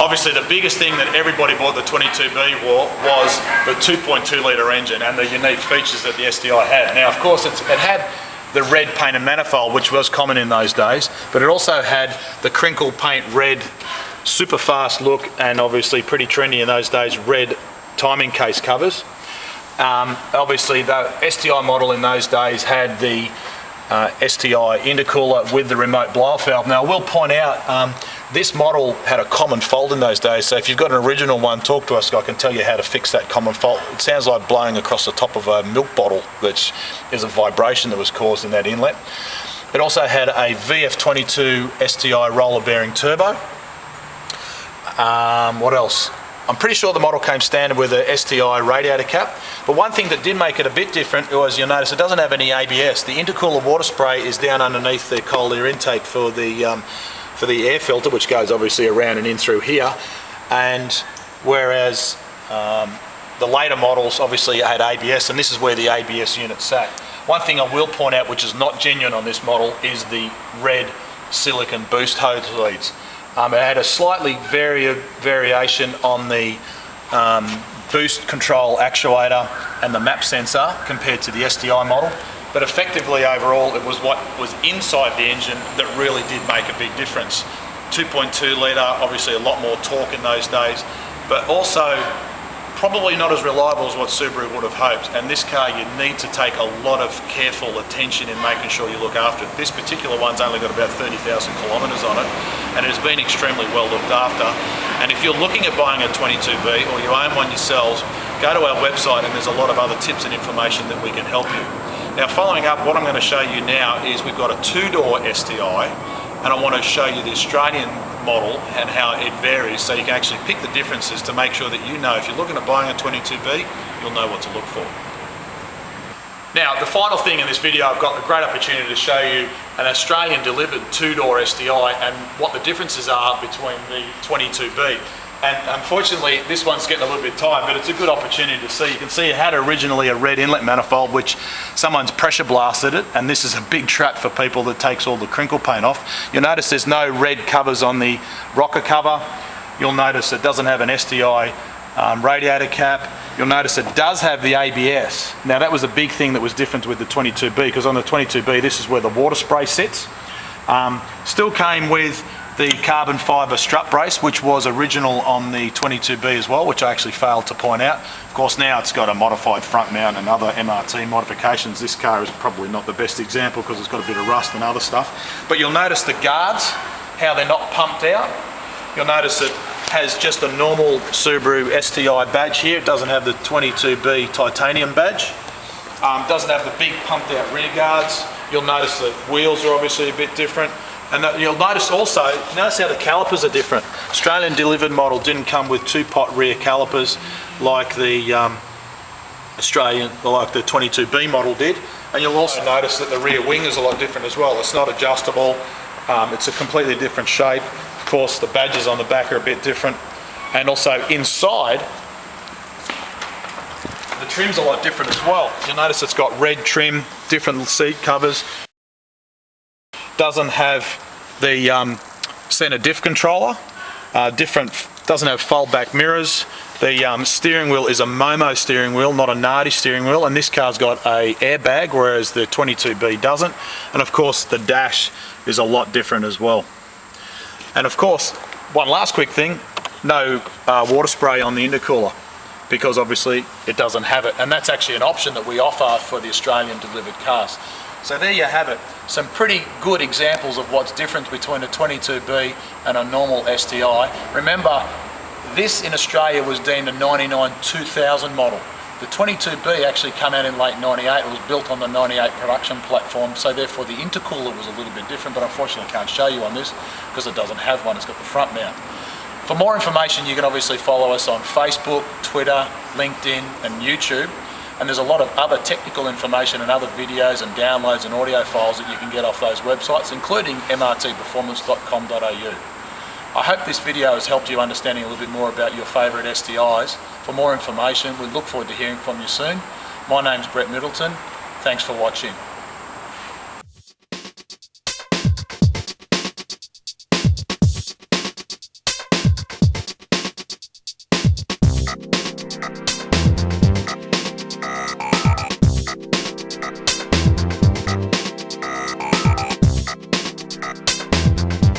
Obviously the biggest thing that everybody bought the 22B was the 2.2 litre engine and the unique features that the STI had. Now of course it had the red painted manifold, which was common in those days, but it also had the crinkle paint red, super fast look, and obviously pretty trendy in those days, red timing case covers. Obviously the STI model in those days had the STI intercooler with the remote blow-off valve. Now I will point out, this model had a common fault in those days, so if you've got an original one, talk to us, I can tell you how to fix that common fault. It sounds like blowing across the top of a milk bottle, which is a vibration that was caused in that inlet. It also had a VF22 STI roller bearing turbo. What else? I'm pretty sure the model came standard with a STI radiator cap, but one thing that did make it a bit different was, you'll notice it doesn't have any ABS. The intercooler water spray is down underneath the cold air intake for the air filter, which goes obviously around and in through here, and whereas the later models obviously had ABS, and this is where the ABS unit sat. One thing I will point out, which is not genuine on this model, is the red silicon boost hose leads. It had a slightly variation on the boost control actuator and the map sensor compared to the STI model, but effectively overall it was what was inside the engine that really did make a big difference. 2.2 litre, obviously a lot more torque in those days, but also probably not as reliable as what Subaru would have hoped. And this car, you need to take a lot of careful attention in making sure you look after it. This particular one's only got about 30,000 kilometres on it, and it has been extremely well looked after. And if you're looking at buying a 22B or you own one yourselves, go to our website and there's a lot of other tips and information that we can help you. Now following up, what I'm going to show you now is we've got a two-door STI, and I want to show you the Australian model and how it varies, so you can actually pick the differences to make sure that you know, if you're looking at buying a 22B, you'll know what to look for. Now the final thing in this video, I've got a great opportunity to show you an Australian delivered two-door STI and what the differences are between the 22B. And unfortunately this one's getting a little bit tired, but it's a good opportunity to see. You can see it had originally a red inlet manifold, which someone's pressure blasted it, and this is a big trap for people that takes all the crinkle paint off. You'll notice there's no red covers on the rocker cover. You'll notice it doesn't have an STI radiator cap. You'll notice it does have the ABS. Now that was a big thing that was different with the 22B, because on the 22B this is where the water spray sits. Still came with the carbon fibre strut brace, which was original on the 22B as well, which I actually failed to point out. Of course now it's got a modified front mount and other MRT modifications. This car is probably not the best example because it's got a bit of rust and other stuff. But you'll notice the guards, how they're not pumped out. You'll notice it has just a normal Subaru STI badge here. It doesn't have the 22B titanium badge. Doesn't have the big pumped out rear guards. You'll notice the wheels are obviously a bit different. And you'll notice also, notice how the calipers are different. Australian delivered model didn't come with two-pot rear calipers like the like the 22B model did. And you'll also notice that the rear wing is a lot different as well. It's not adjustable. It's a completely different shape. Of course, the badges on the back are a bit different. And also inside, the trim's a lot different as well. You'll notice it's got red trim, different seat covers. Doesn't have the center diff controller, doesn't have fold back mirrors. The steering wheel is a Momo steering wheel, not a Nardi steering wheel, and this car's got a airbag, whereas the 22B doesn't. And of course the dash is a lot different as well. And of course, one last quick thing, no water spray on the intercooler, because obviously it doesn't have it, and that's actually an option that we offer for the Australian delivered cars. So there you have it, some pretty good examples of what's different between a 22B and a normal STI. Remember, this in Australia was deemed a 99 2000 model. The 22B actually came out in late 98, it was built on the 98 production platform, so therefore the intercooler was a little bit different, but unfortunately I can't show you on this because it doesn't have one, it's got the front mount. For more information you can obviously follow us on Facebook, Twitter, LinkedIn and YouTube. And there's a lot of other technical information and other videos and downloads and audio files that you can get off those websites, including mrtperformance.com.au. I hope this video has helped you understanding a little bit more about your favourite STIs. For more information, we look forward to hearing from you soon. My name's Brett Middleton. Thanks for watching.